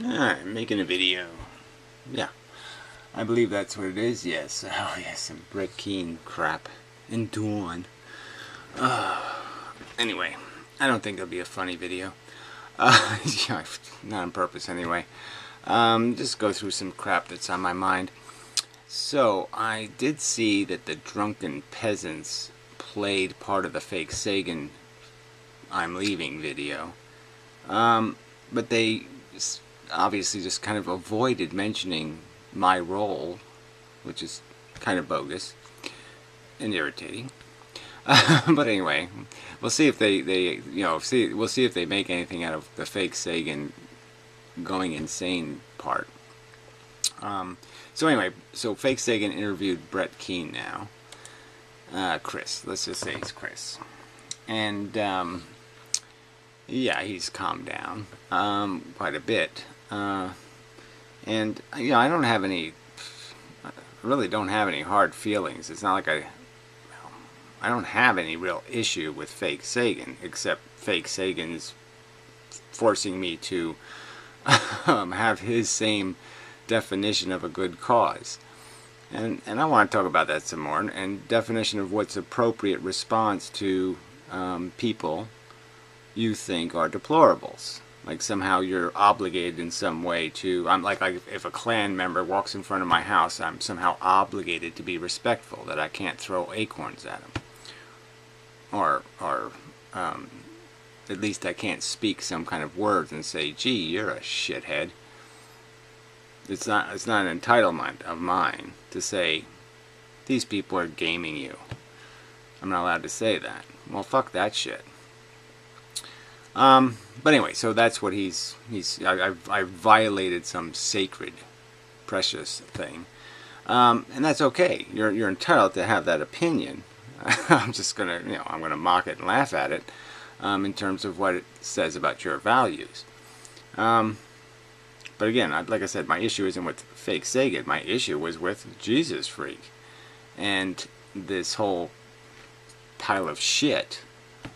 Alright, making a video. Yeah, I believe that's what it is, yes. Oh, yes, some Brett Keane crap. And Dawn. Anyway, I don't think it'll be a funny video. Yeah, not on purpose anyway. Just go through some crap that's on my mind. So, I did see that the drunken peasants played part of the FakeSagan I'm leaving video. But they obviously just kind of avoided mentioning my role, which is kind of bogus and irritating. But anyway, we'll see if we'll see if they make anything out of the FakeSagan going insane part. So anyway, so FakeSagan interviewed Brett Keane now. Chris, let's just say he's Chris. And yeah, he's calmed down quite a bit. And I don't have any, I really don't have any hard feelings. It's not like I don't have any real issue with FakeSagan, except FakeSagan's forcing me to have his same definition of a good cause. And I want to talk about that some more, and definition of what's appropriate response to people you think are deplorables. Like somehow you're obligated in some way to, I'm like if a Klan member walks in front of my house, I'm somehow obligated to be respectful, that I can't throw acorns at him. Or at least I can't speak some kind of words and say, gee, you're a shithead. It's not an entitlement of mine to say, these people are gaming you. I'm not allowed to say that. Well, fuck that shit. But anyway, so that's what I violated some sacred, precious thing. And that's okay. You're entitled to have that opinion. I'm just gonna, I'm gonna mock it and laugh at it, in terms of what it says about your values. But again, like I said, my issue isn't with FakeSagan. My issue was with Jesus Freak. And this whole pile of shit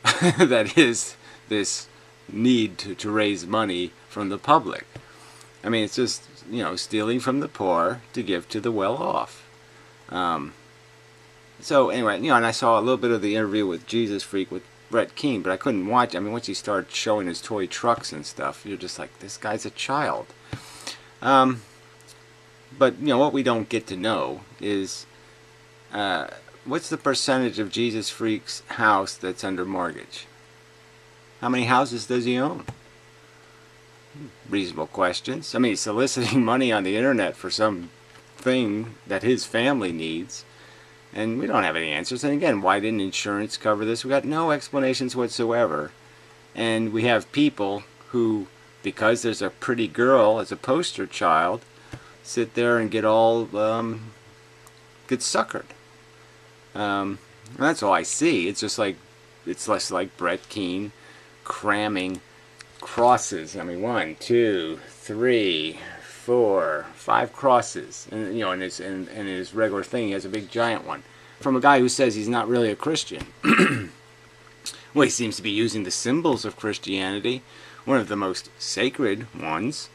that is this need to raise money from the public. I mean, it's just, stealing from the poor to give to the well-off. So anyway, and I saw a little bit of the interview with Jesus Freak with Brett Keane, but I couldn't watch. I mean, once he started showing his toy trucks and stuff, you're just like, this guy's a child. But what we don't get to know is what's the percentage of Jesus Freak's house that's under mortgage? How many houses does he own? Reasonable questions. I mean, he's soliciting money on the internet for some thing that his family needs, and we don't have any answers. And again, why didn't insurance cover this? We got no explanations whatsoever. And we have people who, because there's a pretty girl as a poster child, sit there and get all get suckered. That's all I see. It's just like, it's less like Brett Keane cramming crosses. I mean, 1, 2, 3, 4, 5 crosses, and in his regular thing, he has a big giant one from a guy who says he's not really a Christian. Well, he seems to be using the symbols of Christianity, one of the most sacred ones.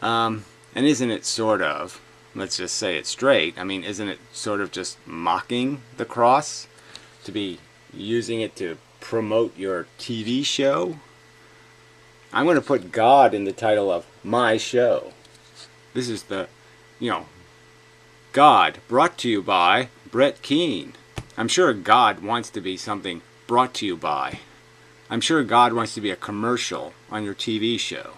And isn't it sort of, let's just say it straight, I mean, isn't it sort of just mocking the cross to be using it to promote your TV show? I'm going to put God in the title of my show. This is the, God brought to you by Brett Keane. I'm sure God wants to be something brought to you by. I'm sure God wants to be a commercial on your TV show.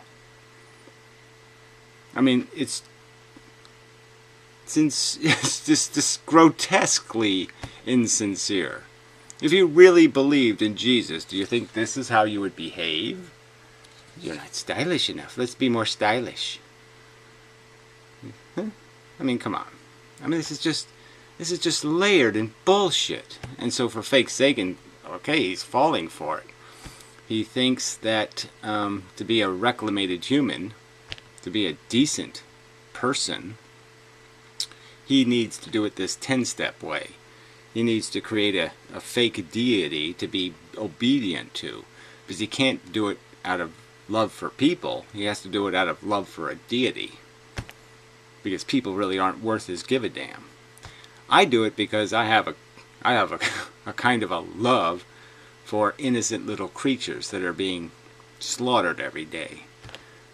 I mean, it's just grotesquely insincere. If you really believed in Jesus, do you think this is how you would behave? You're not stylish enough. Let's be more stylish. Huh? I mean, come on. I mean, this is just layered in bullshit. And so for FakeSagan, okay, he's falling for it. He thinks that to be a reclamated human, to be a decent person, he needs to do it this 10-step way. He needs to create a fake deity to be obedient to, because he can't do it out of love for people. He has to do it out of love for a deity. Because people really aren't worth his give a damn. I do it because I have a kind of a love for innocent little creatures that are being slaughtered every day.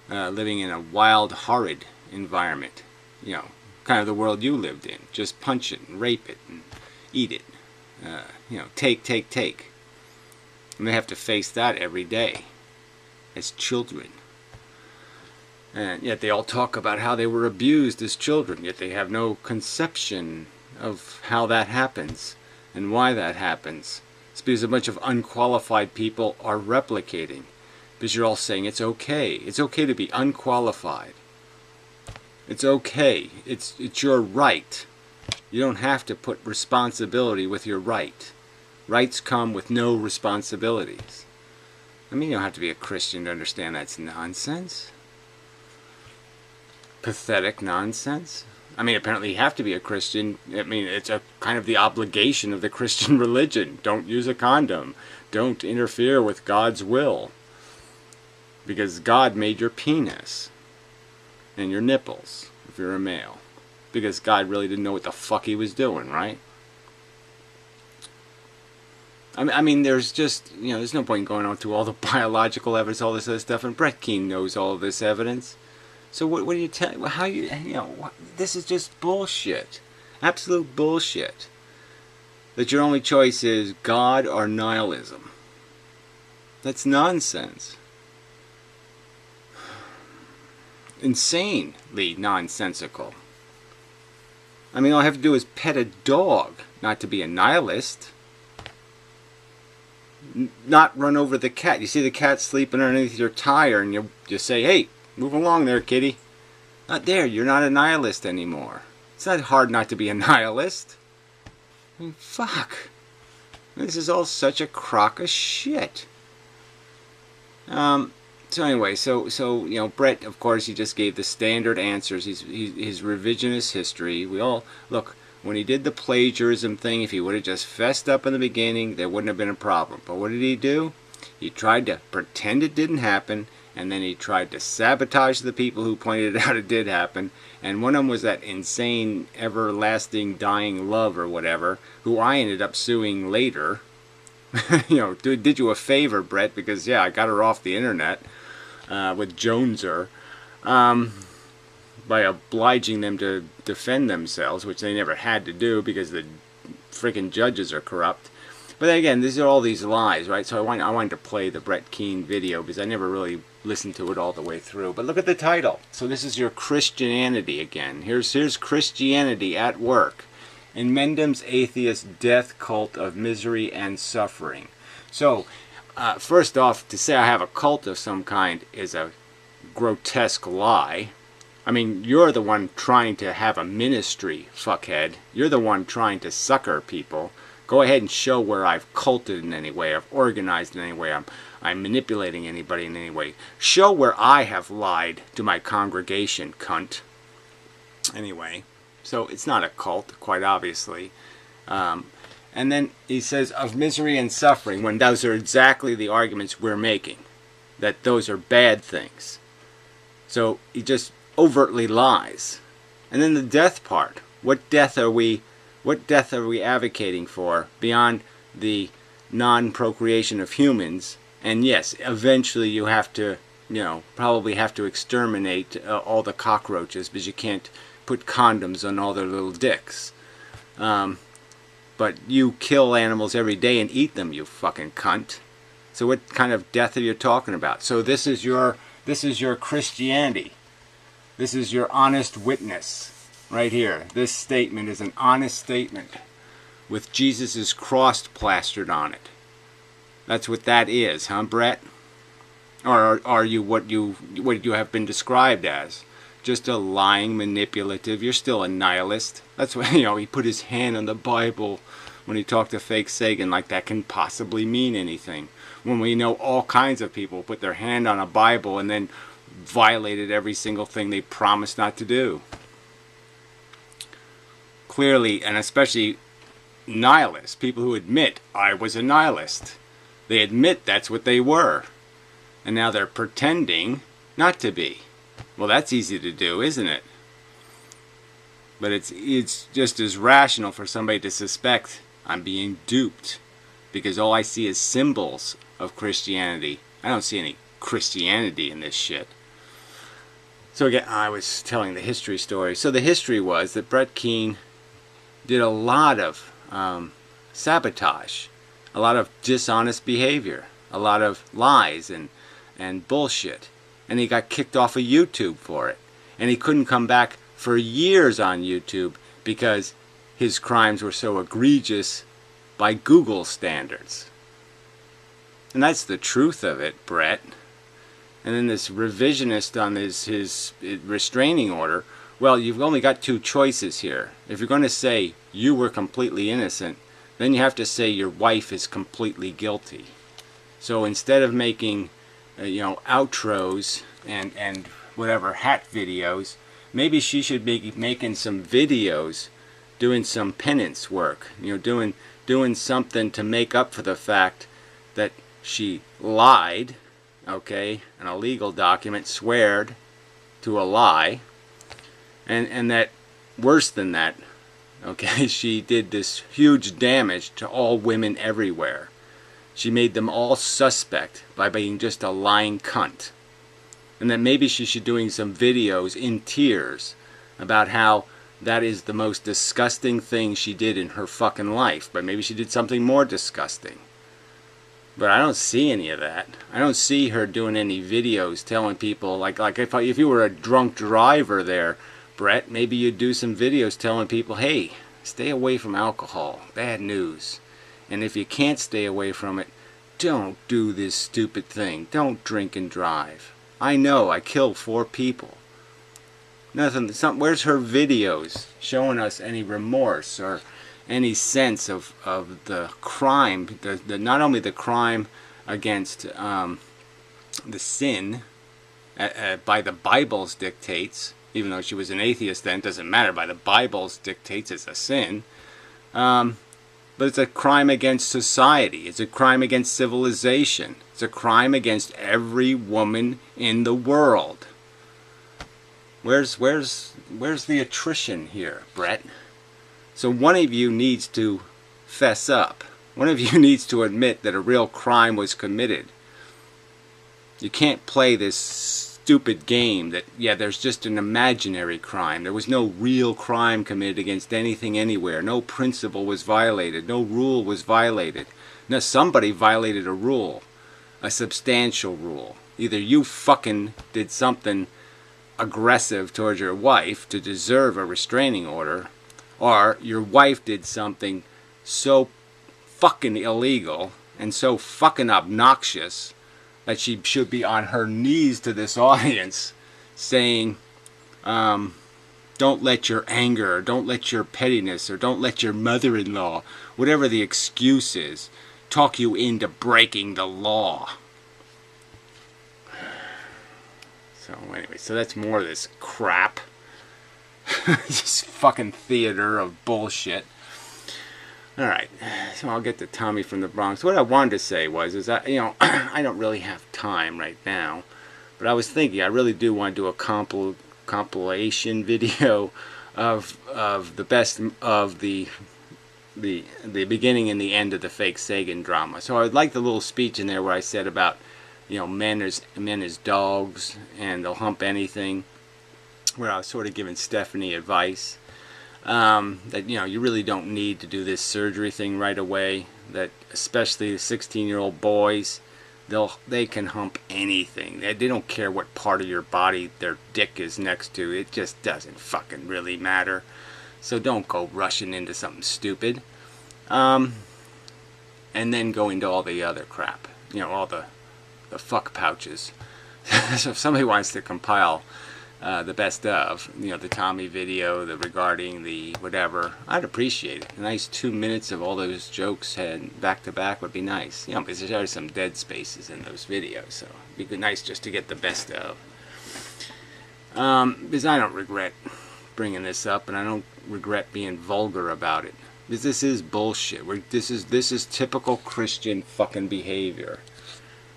Living in a wild, horrid environment. You know, kind of the world you lived in. Just punch it and rape it and eat it. You know, take. And they have to face that every day as children. And yet they all talk about how they were abused as children, yet they have no conception of how that happens and why that happens. It's because a bunch of unqualified people are replicating. Because you're all saying it's okay. It's okay to be unqualified. It's okay. It's your right. You don't have to put responsibility with your right. Rights come with no responsibilities. I mean, you don't have to be a Christian to understand that's nonsense. Pathetic nonsense. I mean, apparently you have to be a Christian. I mean, it's a kind of the obligation of the Christian religion. Don't use a condom. Don't interfere with God's will. Because God made your penis. And your nipples, if you're a male. Because God really didn't know what the fuck he was doing, right? I mean, there's just, you know, there's no point in going on through all the biological evidence, all this other stuff, and Brett Keane knows all of this evidence. So what do you tell, how you know, this is just bullshit. Absolute bullshit. That your only choice is God or nihilism. That's nonsense. Insanely nonsensical. I mean, all I have to do is pet a dog, not to be a nihilist. Not run over the cat. You see the cat sleeping underneath your tire and you just say, hey, move along there, kitty. Not there, you're not a nihilist anymore. It's not hard not to be a nihilist. I mean, fuck. This is all such a crock of shit. So anyway, so you know, Brett, of course, he just gave the standard answers. His revisionist history. We all look, when he did the plagiarism thing, if he would have just fessed up in the beginning, there wouldn't have been a problem. But what did he do? He tried to pretend it didn't happen, and then he tried to sabotage the people who pointed out it did happen. And one of them was that insane, everlasting, dying love or whatever, who I ended up suing later. You know, did you a favor, Brett, because yeah, I got her off the internet with Joneser. By obliging them to defend themselves, which they never had to do because the freaking judges are corrupt. But then again, these are all these lies, right? So I wanted to play the Brett Keane video because I never really listened to it all the way through. But look at the title. So this is your Christianity again. Here's Christianity at work. In Mendham's atheist death cult of misery and suffering. So, first off, to say I have a cult of some kind is a grotesque lie. I mean, you're the one trying to have a ministry, fuckhead. You're the one trying to sucker people. Go ahead and show where I've culted in any way, I've organized in any way, I'm manipulating anybody in any way. Show where I have lied to my congregation, cunt. Anyway, so it's not a cult, quite obviously. And then he says, of misery and suffering, when those are exactly the arguments we're making. That those are bad things. So he just overtly lies. And then the death part. What death are we advocating for beyond the non-procreation of humans? And yes, eventually you have to, you know, probably have to exterminate all the cockroaches because you can't put condoms on all their little dicks. But you kill animals every day and eat them, you fucking cunt. So what kind of death are you talking about? So this is your Christianity. This is your honest witness right here. This statement is an honest statement with Jesus' cross plastered on it. That's what that is, huh, Brett? Or are you what you have been described as? Just a lying, manipulative, you're still a nihilist. That's why, you know, he put his hand on the Bible when he talked to FakeSagan, like that can possibly mean anything. When we know all kinds of people put their hand on a Bible and then violated every single thing they promised not to do. Clearly, and especially nihilists, people who admit, I was a nihilist. They admit that's what they were. and now they're pretending not to be. Well, that's easy to do, isn't it? But it's just as rational for somebody to suspect I'm being duped, because all I see is symbols of Christianity. I don't see any Christianity in this shit. So again, I was telling the history story. So the history was that Brett Keane did a lot of sabotage, a lot of dishonest behavior, a lot of lies and bullshit. And he got kicked off of YouTube for it. And he couldn't come back for years on YouTube because his crimes were so egregious by Google standards. And that's the truth of it, Brett. And then this revisionist on his restraining order, well, you've only got two choices here. If you're going to say you were completely innocent, then you have to say your wife is completely guilty. So instead of making outros and whatever hat videos, maybe she should be making some videos doing some penance work, doing something to make up for the fact that she lied, okay, an illegal document, sweared to a lie, and that, worse than that, okay, she did this huge damage to all women everywhere. She made them all suspect by being just a lying cunt. And that maybe she should doing some videos in tears about how that is the most disgusting thing she did in her fucking life. But maybe she did something more disgusting. But I don't see any of that. I don't see her doing any videos telling people, like if you were a drunk driver there, Brett, maybe you'd do some videos telling people, hey, stay away from alcohol. Bad news. And if you can't stay away from it, don't do this stupid thing. Don't drink and drive. I know, I killed 4 people. Nothing. Where's her videos showing us any remorse or any sense of the crime? Not only the crime against the sin by the Bible's dictates, even though she was an atheist then, doesn't matter. By the Bible's dictates, it's a sin. But it's a crime against society. It's a crime against civilization. It's a crime against every woman in the world. Where's the attrition here, Brett? So one of you needs to fess up. One of you needs to admit that a real crime was committed. You can't play this stupid game that, yeah, there's just an imaginary crime. There was no real crime committed against anything anywhere. No principle was violated. No rule was violated. Now somebody violated a rule. A substantial rule. Either you fucking did something aggressive towards your wife to deserve a restraining order, or your wife did something so fucking illegal and so fucking obnoxious that she should be on her knees to this audience saying, don't let your anger, or don't let your pettiness, or don't let your mother-in-law, whatever the excuse is, talk you into breaking the law. So anyway, so that's more of this crap. This fucking theater of bullshit. Alright, so I'll get to Tommy from the Bronx. What I wanted to say was, I don't really have time right now, but I was thinking I really do want to do a compilation video of the best of the beginning and the end of the FakeSagan drama. So I would like the little speech in there where I said about, men as dogs and they'll hump anything, where I was sort of giving Stephanie advice. That you really don't need to do this surgery thing right away, that especially the 16-year-old boys, they can hump anything. They don't care what part of your body their dick is next to. It just doesn't fucking really matter. So don't go rushing into something stupid, and then go into all the other crap, all the FuckPouches. So if somebody wants to compile the best of, the Tommy video, the regarding the whatever, I'd appreciate it. A nice 2 minutes of all those jokes had back to back would be nice. Because there are some dead spaces in those videos, so it'd be nice just to get the best of. Because I don't regret bringing this up, and I don't regret being vulgar about it. Because this is bullshit. This is typical Christian fucking behavior.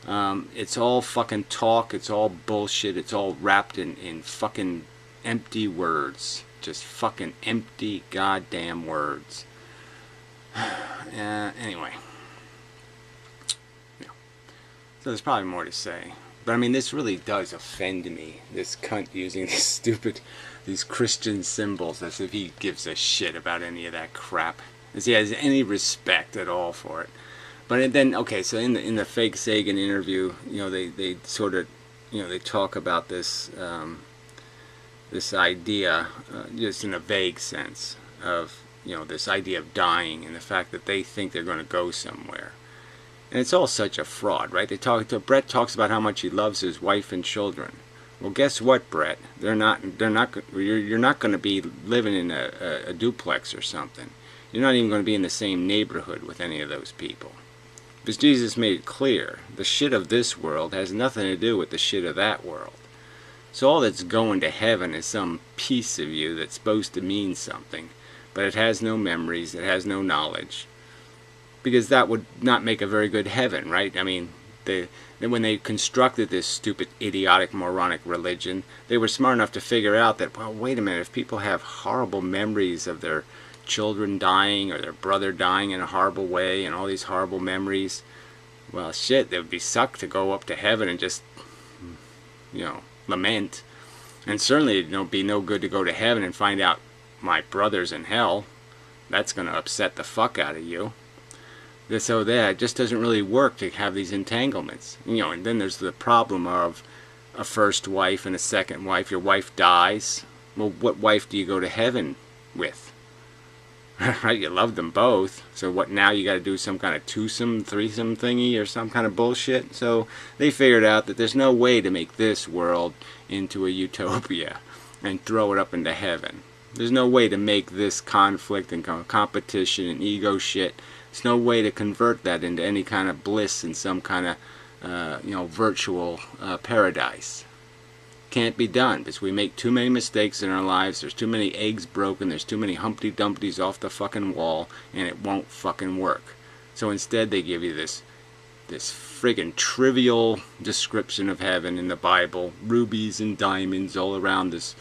It's all fucking talk. It's all bullshit. It's all wrapped in fucking empty words. Just fucking empty goddamn words. Anyway. Yeah. So there's probably more to say. But I mean, this really does offend me. This cunt using these Christian symbols as if he gives a shit about any of that crap. As he has any respect at all for it. But then, okay, so in the FakeSagan interview, they sort of, they talk about this this idea, just in a vague sense, of this idea of dying and the fact that they think they're going to go somewhere, and it's all such a fraud, right? Brett talks about how much he loves his wife and children. Well, guess what, Brett? You're not going to be living in a duplex or something. You're not even going to be in the same neighborhood with any of those people. Because Jesus made it clear, the shit of this world has nothing to do with the shit of that world. So all that's going to heaven is some piece of you that's supposed to mean something, but it has no memories, it has no knowledge. Because that would not make a very good heaven, right? I mean, when they constructed this stupid, idiotic, moronic religion, they were smart enough to figure out that, well, wait a minute, if people have horrible memories of their children dying or their brother dying in a horrible way and all these horrible memories, well, shit, it would be sucked to go up to heaven and just, lament. And certainly it'd be no good to go to heaven and find out my brother's in hell. That's going to upset the fuck out of you. So that just doesn't really work to have these entanglements. And then there's the problem of a first wife and a second wife. Your wife dies. Well, what wife do you go to heaven with? Right, you love them both. So what now? You got to do some kind of twosome, threesome thingy or some kind of bullshit. So they figured out that there's no way to make this world into a utopia and throw it up into heaven. There's no way to make this conflict and competition and ego shit. There's no way to convert that into any kind of bliss in some kind of virtual paradise. Can't be done because we make too many mistakes in our lives. There's too many eggs broken. There's too many Humpty Dumptys off the fucking wall, and it won't fucking work. So instead, they give you this friggin' trivial description of heaven in the Bible, rubies and diamonds all around this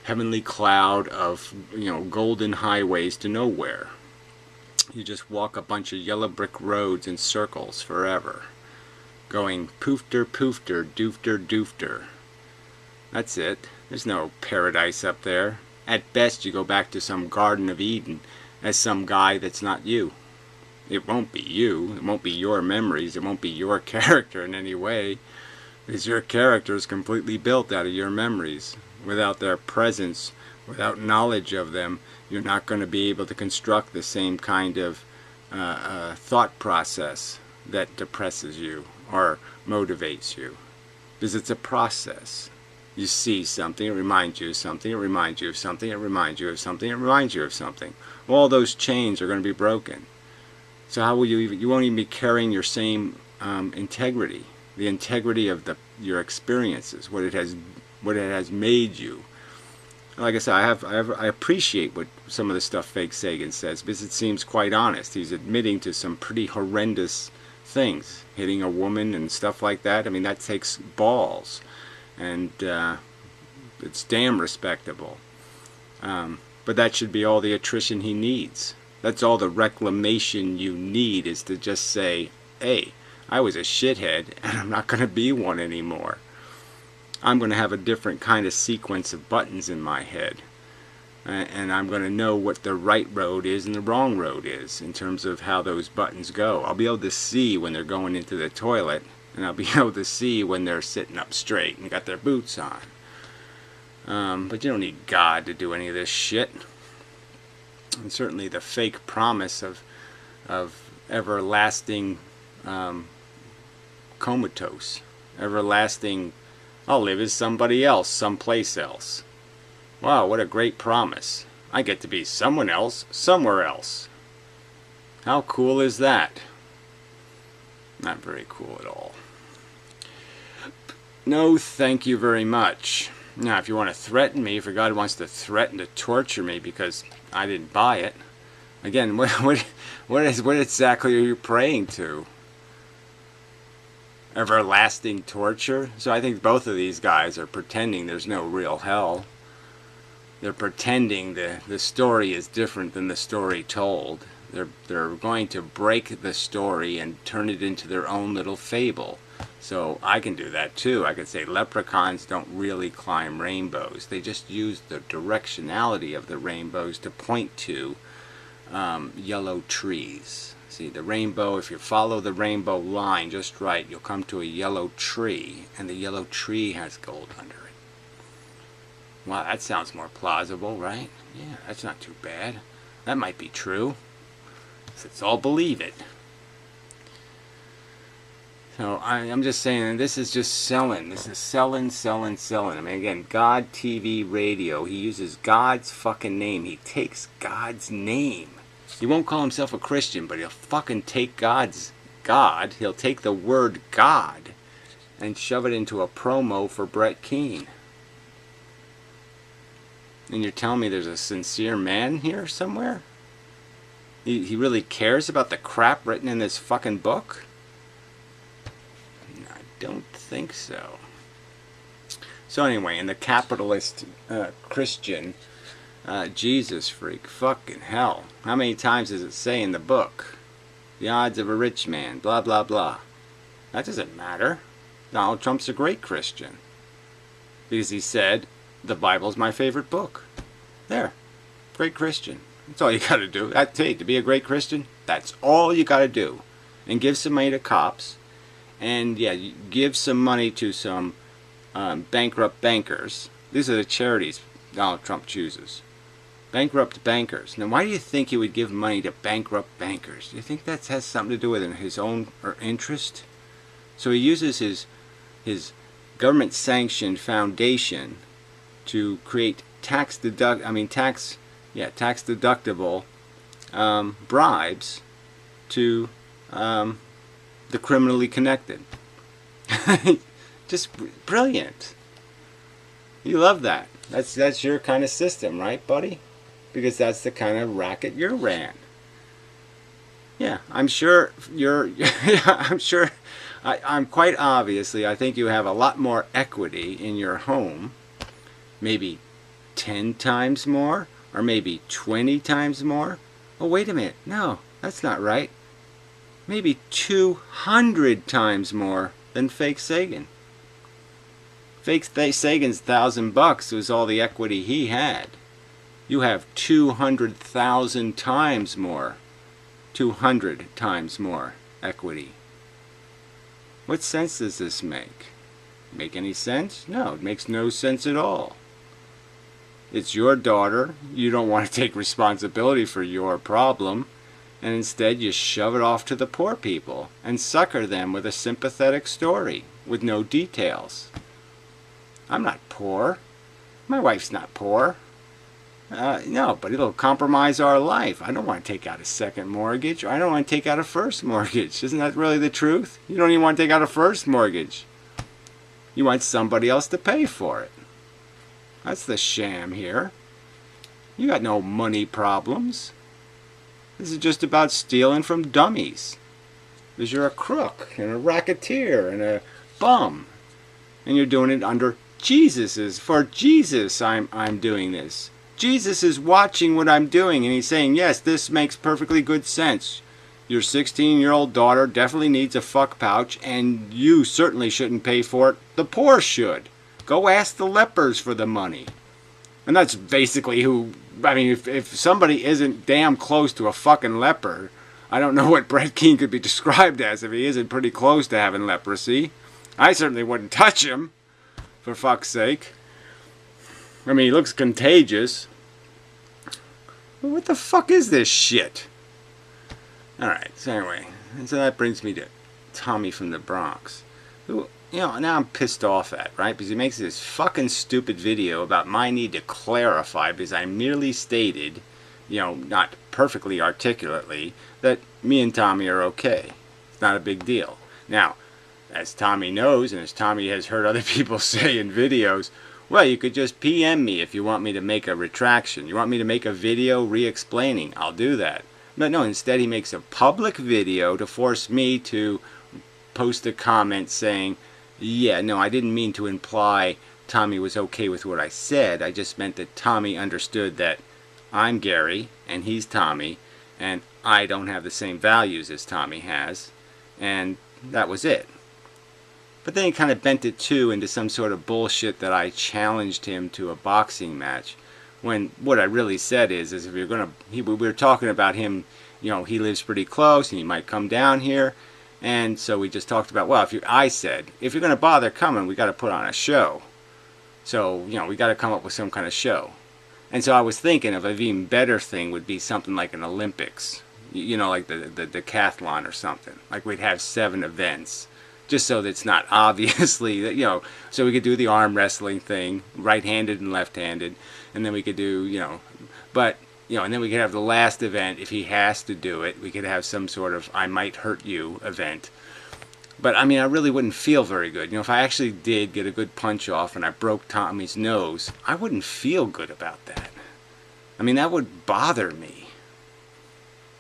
heavenly cloud of golden highways to nowhere. You just walk a bunch of yellow brick roads in circles forever, going poofter, poofter, doofter, doofter. That's it. There's no paradise up there. At best, you go back to some Garden of Eden as some guy that's not you. It won't be you. It won't be your memories. It won't be your character in any way. Because your character is completely built out of your memories. Without their presence, without knowledge of them, you're not going to be able to construct the same kind of thought process that depresses you or motivates you. Because it's a process. You see something, it reminds you of something, it reminds you of something, it reminds you of something, it reminds you of something. All those chains are going to be broken. So how will you won't even be carrying your same integrity, the integrity of your experiences, what it has made you. Like I said, I appreciate what some of the stuff FakeSagan says because it seems quite honest. He's admitting to some pretty horrendous things, hitting a woman and stuff like that. I mean, that takes balls. And it's damn respectable. But that should be all the attrition he needs. That's all the reclamation you need, is to just say, hey, I was a shithead and I'm not going to be one anymore. I'm going to have a different kind of sequence of buttons in my head. And I'm going to know what the right road is and the wrong road is in terms of how those buttons go. I'll be able to see when they're going into the toilet. And I'll be able to see when they're sitting up straight and got their boots on. But you don't need God to do any of this shit. And certainly the fake promise of everlasting comatose. Everlasting, I'll live as somebody else, someplace else. Wow, what a great promise. I get to be someone else, somewhere else. How cool is that? Not very cool at all. No, thank you very much. Now, if you want to threaten me, if God wants to threaten to torture me because I didn't buy it, again, what exactly are you praying to? everlasting torture. So I think both of these guys are pretending there's no real hell. They're pretending the story is different than the story told. They're going to break the story and turn it into their own little fable. So I can do that too. I could say leprechauns don't really climb rainbows. They just use the directionality of the rainbows to point to yellow trees. See, the rainbow, if you follow the rainbow line just right, you'll come to a yellow tree, and the yellow tree has gold under it. Wow, that sounds more plausible, right? Yeah, that's not too bad. That might be true. Let's all believe it. So I'm just saying, this is just selling. This is selling, selling, selling. I mean, again, God TV radio. He uses God's fucking name. He takes God's name. He won't call himself a Christian, but he'll fucking take God's God. He'll take the word God and shove it into a promo for Brett Keane. And you're telling me there's a sincere man here somewhere? He really cares about the crap written in this fucking book? I don't think so. So anyway, in the capitalist Christian Jesus freak, fucking hell. How many times does it say in the book? The odds of a rich man, blah blah blah. That doesn't matter. Donald Trump's a great Christian. Because he said, the Bible's my favorite book. There. Great Christian. That's all you gotta do. Hey, to be a great Christian, that's all you gotta do. And give some money to cops. And yeah, give some money to some bankrupt bankers. These are the charities Donald Trump chooses. Bankrupt bankers. Now, why do you think he would give money to bankrupt bankers? Do you think that has something to do with his own interest? So he uses his government-sanctioned foundation to create tax-deductible bribes to the criminally connected. Just brilliant. You love that. That's your kind of system, right, buddy? Because that's the kind of racket you ran. Yeah, I'm sure you're. I'm quite obviously. I think you have a lot more equity in your home. Maybe 10 times more, or maybe 20 times more. Oh, wait a minute. No, that's not right. Maybe 200 times more than FakeSagan. FakeSagan's $1,000 was all the equity he had. You have 200,000 times more. 200 times more equity. What sense does this make? Make any sense? No, it makes no sense at all. It's your daughter. You don't want to take responsibility for your problem. And instead you shove it off to the poor people and sucker them with a sympathetic story with no details. I'm not poor. My wife's not poor. No, but it'll compromise our life. I don't want to take out a second mortgage. Or I don't want to take out a first mortgage. Isn't that really the truth? You don't even want to take out a first mortgage. You want somebody else to pay for it. That's the sham here. You got no money problems. This is just about stealing from dummies. Because you're a crook and a racketeer and a bum. And you're doing it under for Jesus I'm doing this. Jesus is watching what I'm doing and he's saying, yes, this makes perfectly good sense. Your 16-year-old daughter definitely needs a fuck pouch and you certainly shouldn't pay for it. The poor should. Go ask the lepers for the money. And that's basically who, I mean, if somebody isn't damn close to a fucking leper, I don't know what Brett Keane could be described as if he isn't pretty close to having leprosy. I certainly wouldn't touch him. For fuck's sake. I mean, he looks contagious. What the fuck is this shit? Alright, so anyway. And so that brings me to Tommy from the Bronx. Who, you know, now I'm pissed off at, right? Because he makes this fucking stupid video about my need to clarify because I merely stated, you know, not perfectly articulately, that me and Tommy are okay. It's not a big deal. Now, as Tommy knows, and as Tommy has heard other people say in videos, well, you could just PM me if you want me to make a retraction. You want me to make a video re-explaining. I'll do that. But no, instead he makes a public video to force me to post a comment saying, yeah, no, I didn't mean to imply Tommy was okay with what I said. I just meant that Tommy understood that I'm Gary and he's Tommy and I don't have the same values as Tommy has, and that was it. But then he kind of bent it too into some sort of bullshit that I challenged him to a boxing match, when what I really said is if you're gonna, we were talking about him, you know, he lives pretty close and he might come down here, and so we just talked about, well, I said if you're gonna bother coming, we got to put on a show. So, you know, we got to come up with some kind of show. And so I was thinking of an even better thing would be something like an Olympics, you know, like the decathlon or something. Like we'd have 7 events, just so that it's not obviously, you know, so we could do the arm wrestling thing, right-handed and left-handed, and then we could do, you know, but, you know, and then we could have the last event, if he has to do it, we could have some sort of I might hurt you event. But, I mean, I really wouldn't feel very good. You know, if I actually did get a good punch off and I broke Tommy's nose, I wouldn't feel good about that. I mean, that would bother me.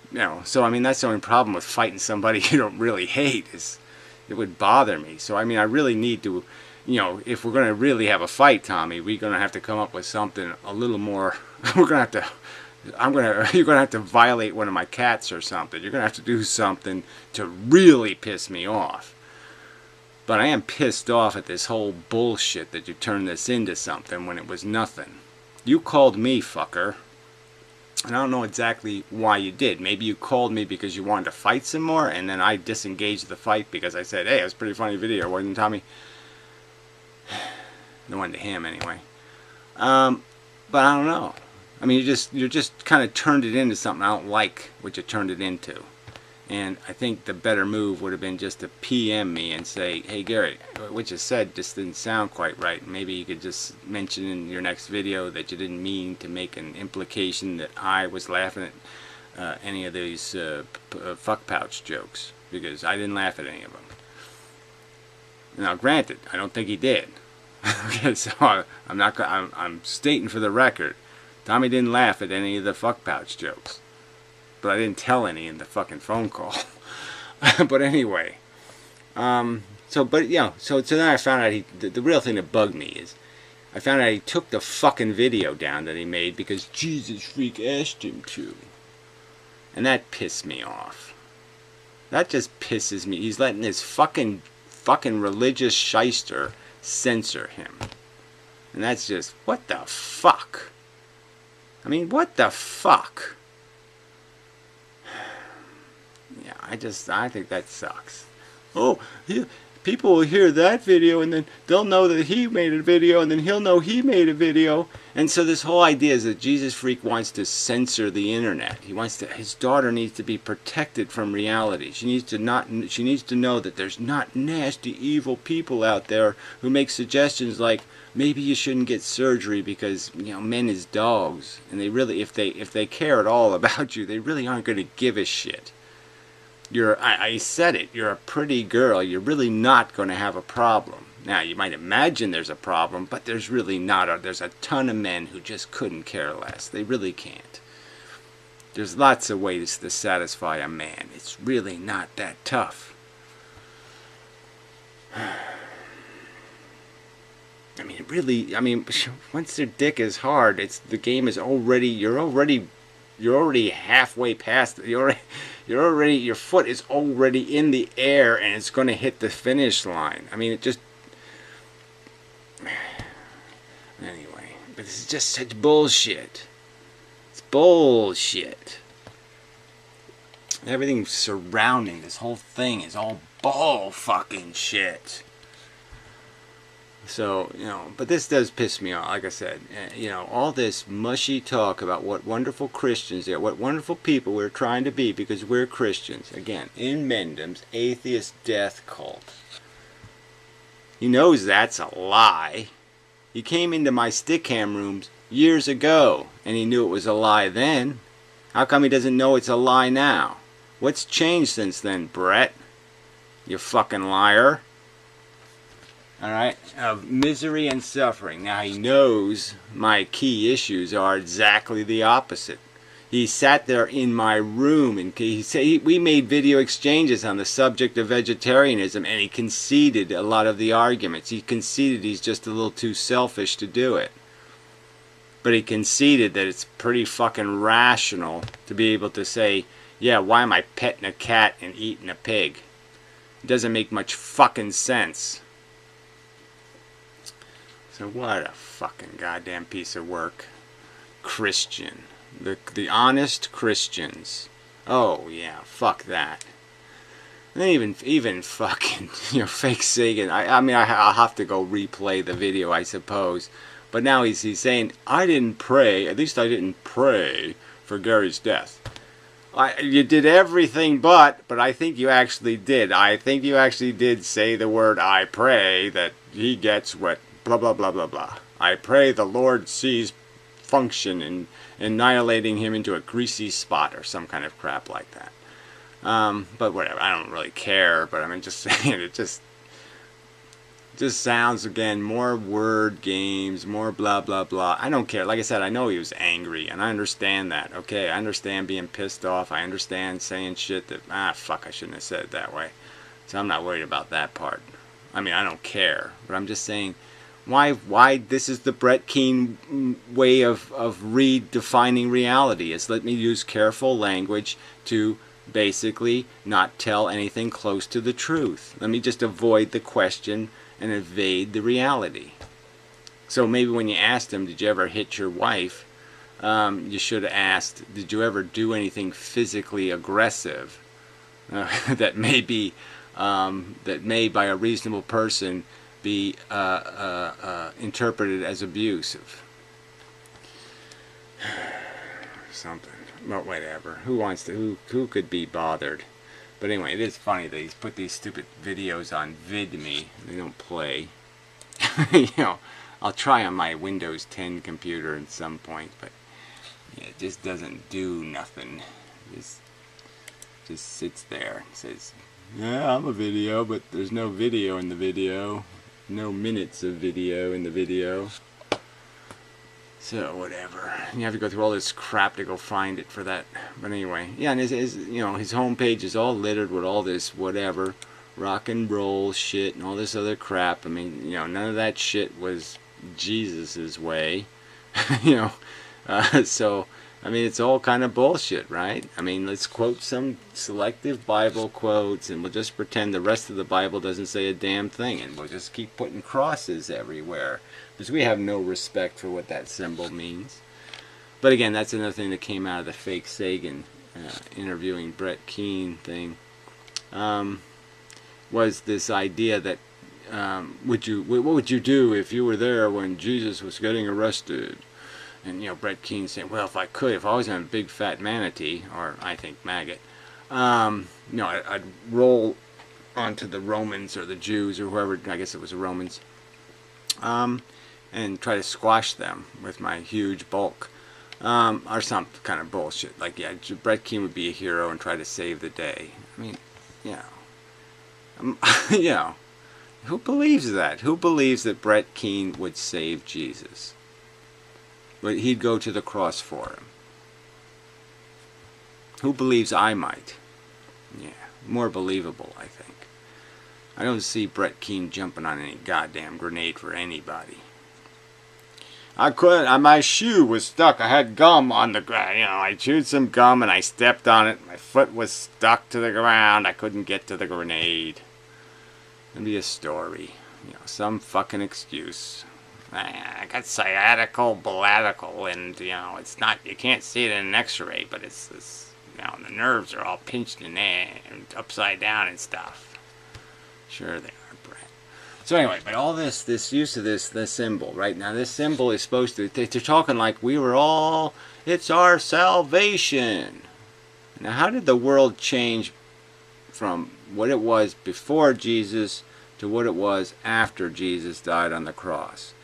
You know, so, I mean, that's the only problem with fighting somebody you don't really hate, is it would bother me. So, I mean, I really need to, you know, if we're going to really have a fight, Tommy, we're going to have to come up with something a little more, we're going to have to, you're going to have to violate one of my cats or something. You're going to have to do something to really piss me off. But I am pissed off at this whole bullshit that you turned this into something when it was nothing. You called me, fucker. And I don't know exactly why you did. Maybe you called me because you wanted to fight some more, and then I disengaged the fight because I said, hey, it was a pretty funny video, wasn't it, Tommy? The one to him, anyway. But I don't know. I mean, you just kind of turned it into something I don't like what you turned it into. And I think the better move would have been just to PM me and say, hey, Gary, what you said just didn't sound quite right. Maybe you could just mention in your next video that you didn't mean to make an implication that I was laughing at any of these FuckPouch jokes, because I didn't laugh at any of them. Now, granted, I don't think he did. Okay, so I'm stating for the record, Tommy didn't laugh at any of the FuckPouch jokes. But I didn't tell any in the fucking phone call. But anyway. So then I found out the real thing that bugged me is, I found out he took the fucking video down that he made because Jesus Freak asked him to. And that pissed me off. That just pisses me. He's letting this fucking religious shyster censor him. And that's just, what the fuck? I mean, what the fuck? Yeah, I think that sucks. Oh, people will hear that video and then they'll know that he made a video and then he'll know he made a video. And so this whole idea is that Jesus Freak wants to censor the internet. His daughter needs to be protected from reality. She needs to know that there's not nasty, evil people out there who make suggestions like, maybe you shouldn't get surgery because, you know, men is dogs. And they really, if they care at all about you, they really aren't going to give a shit. I said it, you're a pretty girl, you're really not going to have a problem. Now, you might imagine there's a problem, but there's really not. There's a ton of men who just couldn't care less. They really can't. There's lots of ways to satisfy a man. It's really not that tough. I mean, once their dick is hard, the game is already, you're already halfway past it. Your foot is already in the air and it's going to hit the finish line. I mean, it just, anyway, but this is just such bullshit. It's bullshit. Everything surrounding this whole thing is all bull fucking shit. So, you know, but this does piss me off, like I said. You know, all this mushy talk about what wonderful Christians are, what wonderful people we're trying to be because we're Christians. Again, in Mendham's atheist death cult. He knows that's a lie. He came into my stickcam rooms years ago, and he knew it was a lie then. How come he doesn't know it's a lie now? What's changed since then, Brett? You fucking liar. Alright, of misery and suffering. Now he knows my key issues are exactly the opposite. He sat there in my room, and we made video exchanges on the subject of vegetarianism, and he conceded a lot of the arguments. He conceded he's just a little too selfish to do it. But he conceded that it's pretty fucking rational to be able to say, yeah, why am I petting a cat and eating a pig? It doesn't make much fucking sense. So what a fucking goddamn piece of work. Christian. The honest Christians. Oh yeah, fuck that. And then even fucking, FakeSagan. I mean, I'll have to go replay the video, I suppose. But now he's saying, I didn't pray, at least I didn't pray for Gary's death. You did everything but I think you actually did. I think you actually did say the word, I pray that he gets what, blah, blah, blah, blah, blah. I pray the Lord sees function in annihilating him into a greasy spot or some kind of crap like that. But whatever, I don't really care, but I mean, just saying, it just sounds, again, more word games, more blah, blah, blah. I don't care. Like I said, I know he was angry, and I understand that. Okay, I understand being pissed off. I understand saying shit that, fuck, I shouldn't have said it that way. So I'm not worried about that part. I mean, I don't care. But I'm just saying, why this is the Brett Keane way of redefining reality. Is let me use careful language to basically not tell anything close to the truth. Let me just avoid the question and evade the reality. So maybe when you asked him, did you ever hit your wife, you should have asked, did you ever do anything physically aggressive that may by a reasonable person be interpreted as abusive? Something. Well, whatever. Who could be bothered? But anyway, it is funny that he's put these stupid videos on VidMe. They don't play. I'll try on my Windows 10 computer at some point, but yeah, it just doesn't do nothing. It just sits there and says, yeah, I'm a video, but there's no video in the video. No minutes of video in the video. So whatever. You have to go through all this crap to go find it for that. But anyway, yeah, and his homepage is all littered with all this whatever, rock and roll shit and all this other crap. I mean, none of that shit was Jesus's way. So I mean, it's all kind of bullshit, right? I mean, let's quote some selective Bible quotes, and we'll just pretend the rest of the Bible doesn't say a damn thing, and we'll just keep putting crosses everywhere, because we have no respect for what that symbol means. But again, that's another thing that came out of the FakeSagan interviewing Brett Keane thing, was this idea that what would you do if you were there when Jesus was getting arrested? And Brett Keane saying, well, if I was in a big fat manatee, or I think maggot, I'd roll onto the Romans or the Jews or whoever, I guess it was the Romans, and try to squash them with my huge bulk, or some kind of bullshit. Like, yeah, Brett Keane would be a hero and try to save the day. I mean, who believes that? Who believes that Brett Keane would save Jesus? But he'd go to the cross for him. Who believes I might? Yeah, more believable, I think. I don't see Brett Keane jumping on any goddamn grenade for anybody. I couldn't, my shoe was stuck. I had gum on the ground. I chewed some gum and I stepped on it. My foot was stuck to the ground. I couldn't get to the grenade. It'd be a story. Some fucking excuse. I got sciatical, baladical, and it's not. You can't see it in an X-ray, but it's this. The nerves are all pinched in there and upside down and stuff. Sure they are, Brett. So anyway, but all this use of this symbol, right now, this symbol is supposed to. They're talking like we were all. It's our salvation. Now, how did the world change from what it was before Jesus to what it was after Jesus died on the cross?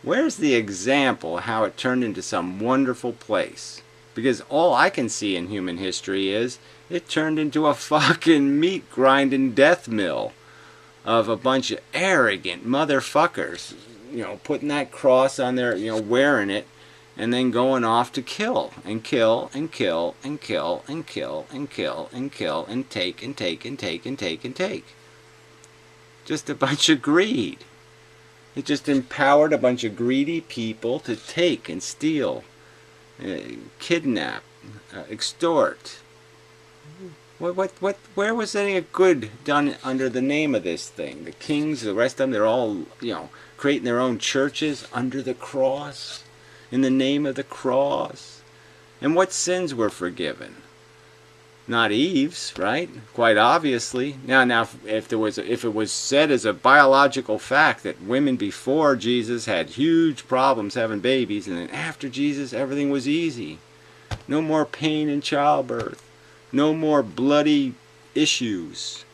Where's the example how it turned into some wonderful place? Because all I can see in human history is it turned into a fucking meat grinding death mill of a bunch of arrogant motherfuckers, putting that cross on there, wearing it, and then going off to kill and kill and kill and kill and kill and kill and kill and take and take and take and take and take. Just a bunch of greed. It just empowered a bunch of greedy people to take and steal, kidnap, extort. Where was any good done under the name of this thing? The kings, the rest of them, they're all, creating their own churches under the cross, in the name of the cross. And what sins were forgiven? Not Eve's, right? Quite obviously. Now, if it was said as a biological fact that women before Jesus had huge problems having babies, and then after Jesus everything was easy, no more pain in childbirth, no more bloody issues,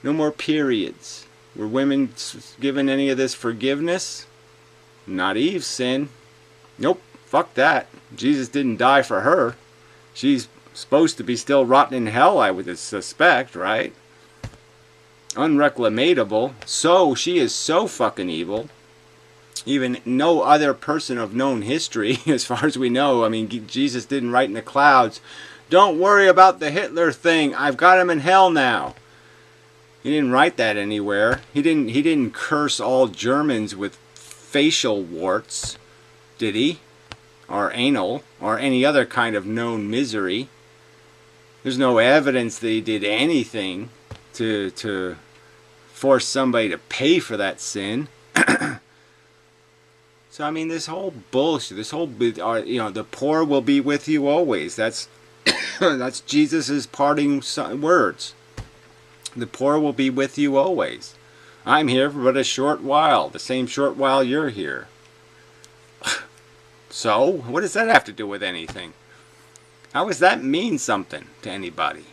no more periods. Were women given any of this forgiveness? Not Eve's sin. Nope, fuck that. Jesus didn't die for her. She's supposed to be still rotting in hell, I would suspect, right? Unreclamatable. So, she is so fucking evil. Even no other person of known history, as far as we know. I mean, Jesus didn't write in the clouds, "Don't worry about the Hitler thing. I've got him in hell now." He didn't write that anywhere. He didn't curse all Germans with facial warts, did he? Or anal, or any other kind of known misery. There's no evidence that he did anything to force somebody to pay for that sin. So I mean, this whole bullshit, this whole, the poor will be with you always. That's that's Jesus's parting words. The poor will be with you always. I'm here for but a short while, the same short while you're here. So, what does that have to do with anything? How does that mean something to anybody?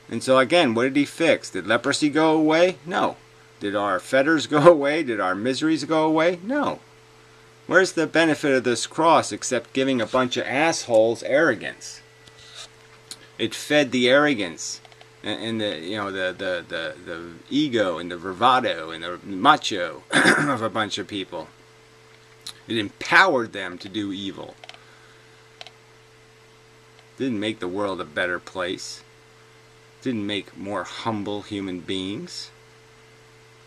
And so again, what did he fix? Did leprosy go away? No. Did our fetters go away? Did our miseries go away? No. Where's the benefit of this cross except giving a bunch of assholes arrogance? It fed the arrogance and the ego and the bravado and the macho of a bunch of people. It empowered them to do evil. Didn't make the world a better place. Didn't make more humble human beings.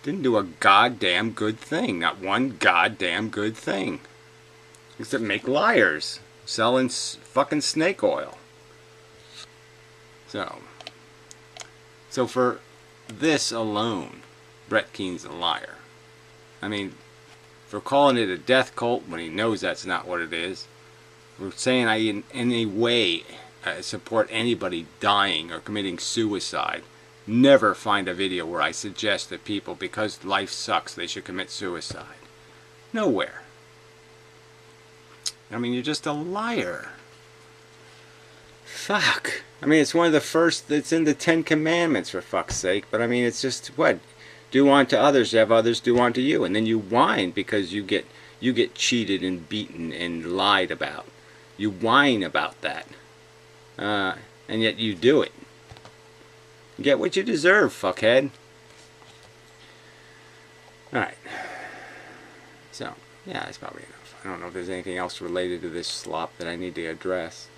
Didn't do a goddamn good thing. Not one goddamn good thing. Except make liars. Selling fucking snake oil. So for this alone, Brett Keane's a liar. I mean, for calling it a death cult when he knows that's not what it is. For saying I in any way support anybody dying or committing suicide. Never find a video where I suggest that people, because life sucks, they should commit suicide. Nowhere. I mean, you're just a liar. Fuck. I mean, it's one of the first, it's in the 10 Commandments, for fuck's sake. But I mean, it's just, what? Do unto others, have others do unto you. And then you whine because you get cheated and beaten and lied about. You whine about that. And yet you do it. You get what you deserve, fuckhead. Alright. So, yeah, that's probably enough. I don't know if there's anything else related to this slop that I need to address.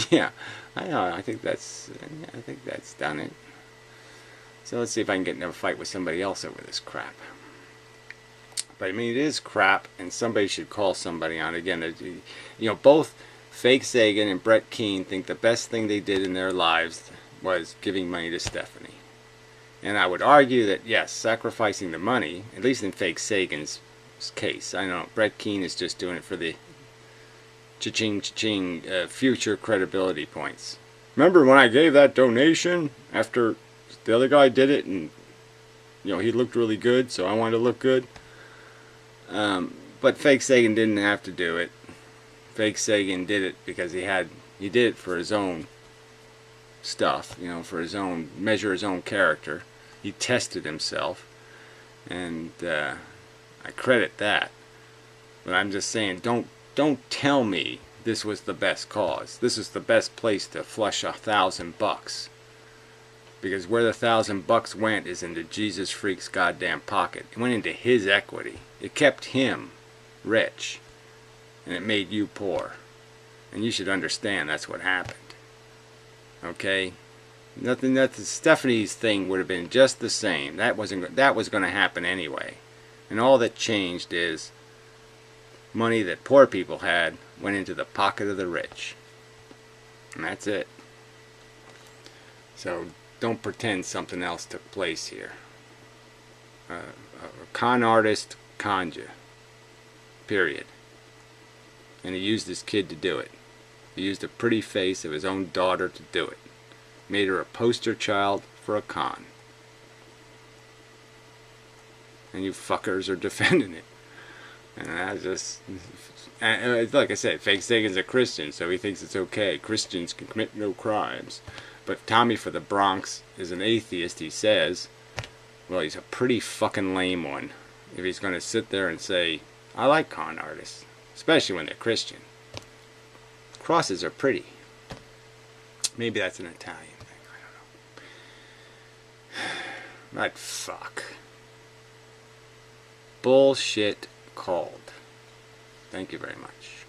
Yeah, I know. I think that's done it. So let's see if I can get into a fight with somebody else over this crap. But I mean, it is crap, and somebody should call somebody on it. Again, both FakeSagan and Brett Keane think the best thing they did in their lives was giving money to Stephanie. And I would argue that, yes, sacrificing the money, at least in FakeSagan's case. I know Brett Keane is just doing it for the cha-ching, cha-ching future credibility points. Remember when I gave that donation after the other guy did it and he looked really good, so I wanted to look good? But FakeSagan didn't have to do it. FakeSagan did it because he did it for his own stuff, for his own, measure his own character. He tested himself, and I credit that. But I'm just saying, don't tell me this was the best cause. This is the best place to flush $1,000. Because where the $1,000 went is into Jesus Freak's goddamn pocket. It went into his equity. It kept him rich. And it made you poor. And you should understand that's what happened. Okay? Nothing. That Stephanie's thing would have been just the same. That was going to happen anyway. And all that changed is money that poor people had went into the pocket of the rich. And that's it. So don't pretend something else took place here. A con artist conned you. Period. And he used this kid to do it. He used a pretty face of his own daughter to do it. Made her a poster child for a con. And you fuckers are defending it. And I just... like I said, FakeSagan's a Christian, so he thinks it's okay. Christians can commit no crimes. But Tommy for the Bronx is an atheist, he says. Well, he's a pretty fucking lame one. If he's going to sit there and say, I like con artists. Especially when they're Christian. Crosses are pretty. Maybe that's an Italian thing. I don't know. But fuck. Bullshit called. Thank you very much.